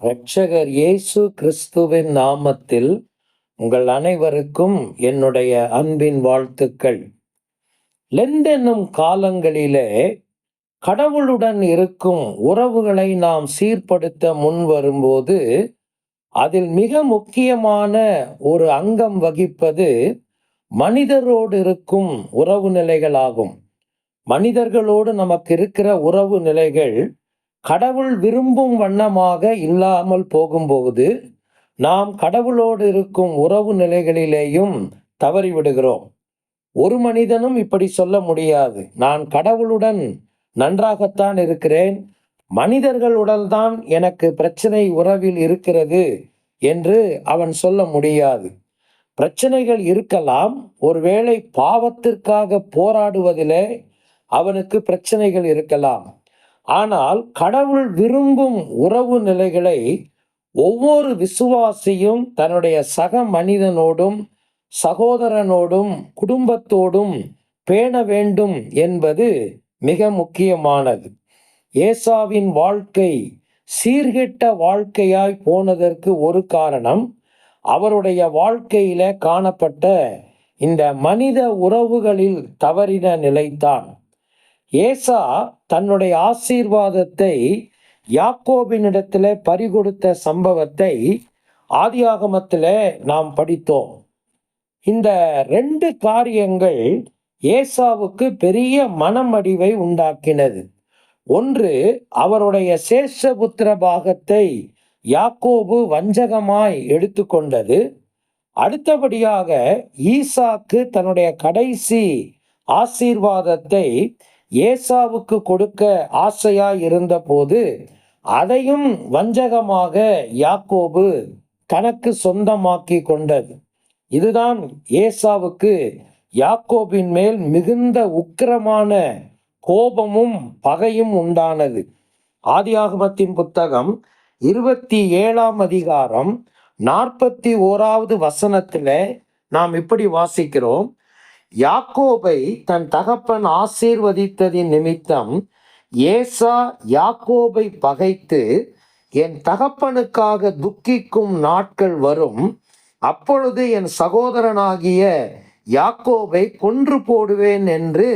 இரட்சகர் இயேசு கிறிஸ்துவின் நாமத்தில் உங்கள் அனைவருக்கும் என்னுடைய அன்பின் வாழ்த்துக்கள். லெண்ட் என்னும் காலங்களிலே கடவுளுடன் இருக்கும் உறவுகளை நாம் சீர்படுத்த முன் வரும்போது அதில் மிக முக்கியமான ஒரு அங்கம் வகிப்பது மனிதரோடு இருக்கும் உறவு நிலைகளாகும். மனிதர்களோடு நமக்கு இருக்கிற உறவு நிலைகள் கடவுள் விரும்பும் வண்ணமாக இல்லாமல் போகும்போது நாம் கடவுளோடு இருக்கும் உறவு நிலைகளிலேயும் தவறிவிடுகிறோம். ஒரு மனிதனும் இப்படி சொல்ல முடியாது, நான் கடவுளுடன் நன்றாகத்தான் இருக்கிறேன், மனிதர்களுடன் தான் எனக்கு பிரச்சனை உறவில் இருக்கிறது என்று அவன் சொல்ல முடியாது. பிரச்சனைகள் இருக்கலாம், ஒருவேளை பாவத்திற்காக போராடுவதிலே அவனுக்கு பிரச்சனைகள் இருக்கலாம். ஆனால் கடவுள் விரும்பும் உறவு நிலைகளை ஒவ்வொரு விசுவாசியும் தன்னுடைய சக மனிதனோடும் சகோதரனோடும் குடும்பத்தோடும் பேண வேண்டும் என்பது மிக முக்கியமானது. ஏசாவின் வாழ்க்கை சீர்கெட்ட வாழ்க்கையாய் போனதற்கு ஒரு காரணம் அவருடைய வாழ்க்கையில காணப்பட்ட இந்த மனித உறவுகளில் தவறின நிலைத்தான். ஏசா தன்னுடைய ஆசீர்வாதத்தை யாக்கோபினிடத்திலே பறிகொடுத்த சம்பவத்தை ஆதியாகமத்திலே நாம் படித்தோம். இந்த 2 காரியங்கள் ஏசாவுக்கு பெரிய மனமடிவை உண்டாக்கினது. ஒன்று, அவருடைய சேஷபுத்திர பாகத்தை யாக்கோபு வஞ்சகமாய் எடுத்துக்கொண்டது. அடுத்தபடியாக ஈசாக்கு தன்னுடைய கடைசி ஆசீர்வாதத்தை ஏசாவுக்கு கொடுக்க ஆசையாய் இருந்தபோது அதையும் வஞ்சகமாக யாக்கோபு தனக்கு சொந்தமாக்கி கொண்டது. இதுதான் ஏசாவுக்கு யாக்கோபின் மேல் மிகுந்த உக்கிரமான கோபமும் பகையும் உண்டானது. ஆதியாகமத்தின் புத்தகம் 27ஆம் அதிகாரம் 41வது வசனத்திலே நாம் இப்படி வாசிக்கிறோம். யாக்கோபை தன் தகப்பன் ஆசீர்வதித்ததின் நிமித்தம் ஏசா யாக்கோபை பகைத்து, என் தகப்பனுக்காக துக்கிக்கும் நாட்கள் வரும், அப்பொழுது என் சகோதரனாகிய யாக்கோபை கொன்று போடுவேன் என்று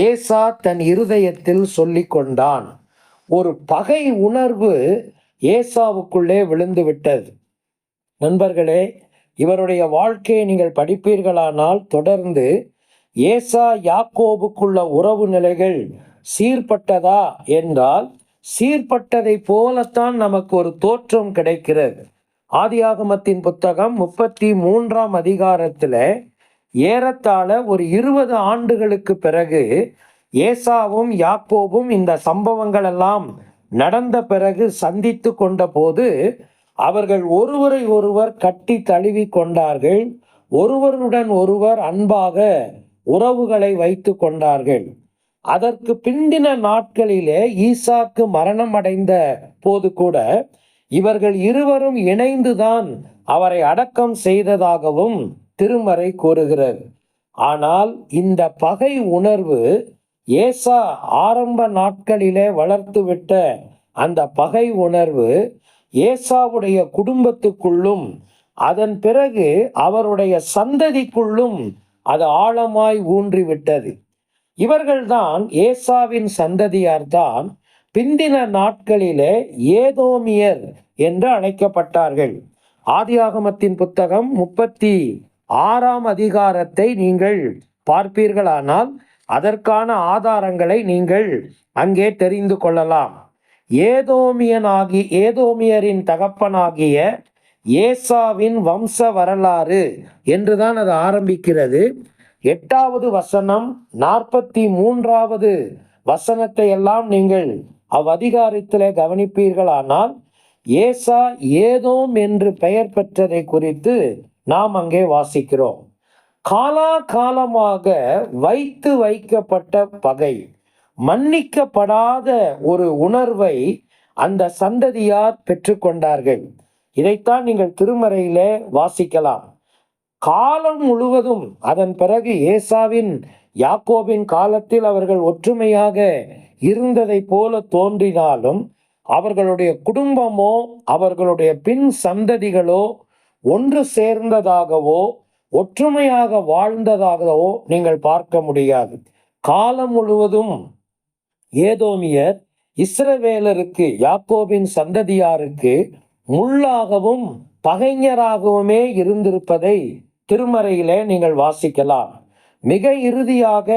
ஏசா தன் இருதயத்தில் சொல்லி கொண்டான். ஒரு பகை உணர்வு ஏசாவுக்குள்ளே விழுந்து விட்டது. நண்பர்களே, இவருடைய வாழ்க்கையை நீங்கள் படிப்பீர்களானால் தொடர்ந்து ஏசா யாக்கோபுக்குள்ள உறவு நிலைகள் சீர்பட்டதா என்றால் சீர்பட்டதை போலத்தான் நமக்கு ஒரு தோற்றம் கிடைக்கிறது. ஆதியாகமத்தின் புத்தகம் 33ஆம் அதிகாரத்தில் ஏறத்தாழ ஒரு 20 ஆண்டுகளுக்கு பிறகு ஏசாவும் யாக்கோபும் இந்த சம்பவங்கள் எல்லாம் நடந்த பிறகு சந்தித்து கொண்ட போது அவர்கள் ஒருவரை ஒருவர் கட்டி தழுவி கொண்டார்கள். ஒருவருடன் ஒருவர் அன்பாக உறவுகளை வைத்து கொண்டார்கள். அதற்கு பிந்தின நாட்களிலே ஈசாக்கு மரணம் அடைந்த போது கூட இவர்கள் இருவரும் இணைந்துதான் அவரை அடக்கம் செய்ததாகவும் திருமறை கூறுகிறது. ஆனால் இந்த பகை உணர்வு ஏசா ஆரம்ப நாட்களிலே வளர்த்துவிட்ட அந்த பகை உணர்வு ஏசாவுடைய குடும்பத்துக்குள்ளும் அதன் பிறகு அவருடைய சந்ததிக்குள்ளும் அது ஆழமாய் ஊன்றிவிட்டது. இவர்கள்தான் ஏசாவின் சந்ததியார்தான் பிந்தின நாட்களிலே ஏதோமியர் என்று அழைக்கப்பட்டார்கள். ஆதியாகமத்தின் புத்தகம் 36ஆம் அதிகாரத்தை நீங்கள் பார்ப்பீர்களானால் அதற்கான ஆதாரங்களை நீங்கள் அங்கே தெரிந்து கொள்ளலாம். ஏதோமியரின் தகப்பனாகிய ஏசாவின் வம்ச வரலாறு என்றுதான் அது ஆரம்பிக்கிறது. 8வது வசனம் 43வது வசனத்தை எல்லாம் நீங்கள் அவ்வதிகாரத்திலே கவனிப்பீர்களானால் ஏசா ஏதோம் என்று பெயர் பெற்றதை குறித்து நாம் அங்கே வாசிக்கிறோம். காலாகாலமாக வைக்கப்பட்ட பகை, மன்னிக்கப்படாத ஒரு உணர்வை அந்த சந்ததியார் பெற்றுக்கொண்டார்கள். இதைத்தான் நீங்கள் திருமறையிலே வாசிக்கலாம். காலம் முழுவதும் அதன் பிறகு ஏசாவின் யாக்கோபின் காலத்தில் அவர்கள் ஒற்றுமையாக இருந்ததை போல தோன்றினாலும் அவர்களுடைய குடும்பமோ அவர்களுடைய பின் சந்ததிகளோ ஒன்று சேர்ந்ததாகவோ ஒற்றுமையாக வாழ்ந்ததாகவோ நீங்கள் பார்க்க முடியாது. காலம் முழுவதும் ஏதோமியர் இஸ்ரவேலருக்கு, யாக்கோபின் சந்ததியாருக்கு முள்ளாகவும் பகைஞராகவுமே இருந்திருப்பதை திருமறையிலே நீங்கள் வாசிக்கலாம். மிக இறுதியாக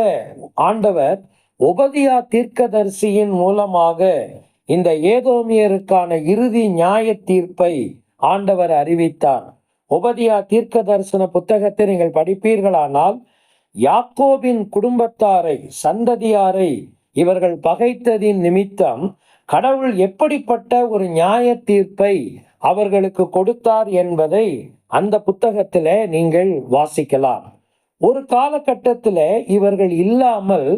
ஆண்டவர் ஒபதியா தீர்க்கதரிசியின் மூலமாக இந்த ஏதோமியருக்கான இறுதி நியாய தீர்ப்பை ஆண்டவர் அறிவித்தார். ஒபதியா தீர்க்க தரிசன புத்தகத்தை நீங்கள் படிப்பீர்களானால், யாக்கோபின் குடும்பத்தாரை, சந்ததியாரை இவர்கள் பகைத்ததின் நிமித்தம் கடவுள் எப்படிப்பட்ட ஒரு நியாய தீர்ப்பை அவர்களுக்கு கொடுத்தார் என்பதை அந்த புத்தகத்திலே நீங்கள் வாசிக்கலாம். ஒரு காலகட்டத்தில் இவர்கள் இல்லாமல்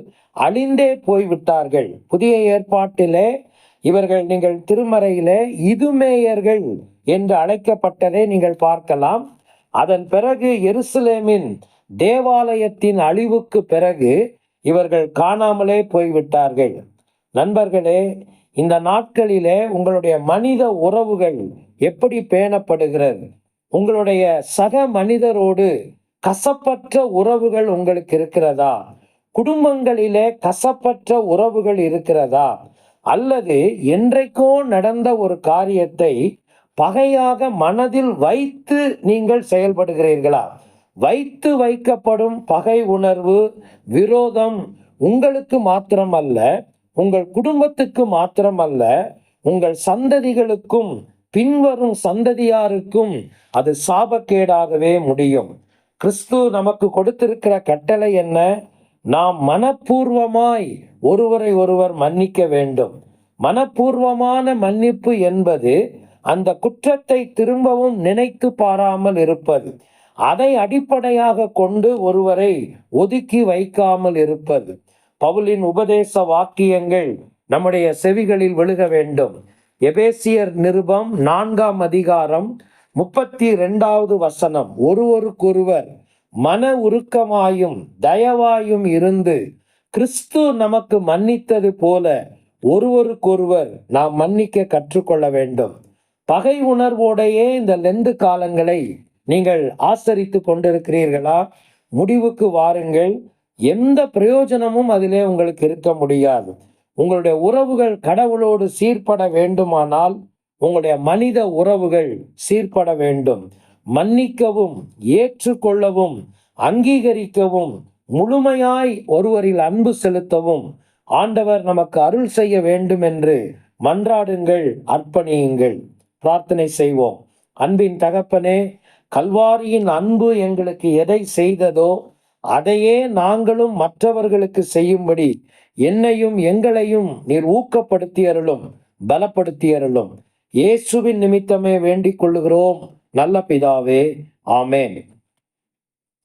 அழிந்தே போய்விட்டார்கள். புதிய ஏற்பாட்டிலே இவர்கள் நீங்கள் திருமறையிலே இதுமேயர்கள் என்று அழைக்கப்பட்டதை நீங்கள் பார்க்கலாம். அதன் பிறகு எருசலேமின் தேவாலயத்தின் அழிவுக்கு பிறகு இவர்கள் காணாமலே போய்விட்டார்கள். நண்பர்களே, இந்த நாட்களிலே உங்களுடைய மனித உறவுகள் எப்படி பேணப்படுகிறது? உங்களுடைய சக மனிதரோடு கசப்பற்ற உறவுகள் உங்களுக்கு இருக்கிறதா? குடும்பங்களிலே கசப்பற்ற உறவுகள் இருக்கிறதா? அல்லது என்றைக்கோ நடந்த ஒரு காரியத்தை பகையாக மனதில் வைத்து நீங்கள் செயல்படுகிறீர்களா? வைத்து வைக்கப்படும் பகை உணர்வு, விரோதம் உங்களுக்கு மாத்திரமல்ல, உங்கள் குடும்பத்துக்கு மாத்திரமல்ல, உங்கள் சந்ததிகளுக்கும் பின்வரும் சந்ததியாருக்கும் அது சாபக்கேடாகவே முடியும். கிறிஸ்து நமக்கு கொடுத்திருக்கிற கட்டளை என்ன? நாம் மனப்பூர்வமாய் ஒருவரை ஒருவர் மன்னிக்க வேண்டும். மனப்பூர்வமான மன்னிப்பு என்பது அந்த குற்றத்தை திரும்பவும் நினைத்து பாராமல் இருப்பது, அதை அடிப்படையாக கொண்டு ஒருவரை ஒதுக்கி வைக்காமல் இருப்பது. பவுலின் உபதேச வாக்கியங்கள் நம்முடைய செவிகளில் விழுக வேண்டும். எபேசியர் நிருபம் 4ஆம் அதிகாரம் 32வது வசனம், ஒருவருக்கொருவர் மன உருக்கமாயும் தயவாயும் இருந்து கிறிஸ்து நமக்கு மன்னித்தது போல ஒருவருக்கொருவர் நாம் மன்னிக்க கற்றுக்கொள்ள வேண்டும். பகை உணர்வோடையே இந்த லெந்து காலங்களை நீங்கள் ஆசரித்து கொண்டிருக்கிறீர்களா? முடிவுக்கு வாருங்கள். எந்த பிரயோஜனமும் அதிலே உங்களுக்கு இருக்க முடியாது. உங்களுடைய உறவுகள் கடவுளோடு சீர்பட வேண்டுமானால் உங்களுடைய மனித உறவுகள் சீர்பட வேண்டும். மன்னிக்கவும், ஏற்றுக்கொள்ளவும், அங்கீகரிக்கவும், முழுமையாய் ஒருவரில் அன்பு செலுத்தவும் ஆண்டவர் நமக்கு அருள் செய்ய வேண்டும் என்று மன்றாடுங்கள், அர்ப்பணியுங்கள். பிரார்த்தனை செய்வோம். அன்பின் தகப்பனே, கல்வாரியின் அன்பு எங்களுக்கு எதை செய்ததோ அதையே நாங்களும் மற்றவர்களுக்கு செய்யும்படி என்னையும் எங்களையும் நீர் ஊக்கப்படுத்தி அருளும், பலப்படுத்தி அருளும். இயேசுவின் நிமித்தமே வேண்டிக் கொள்ளுகிறோம் நல்ல பிதாவே, ஆமேன்.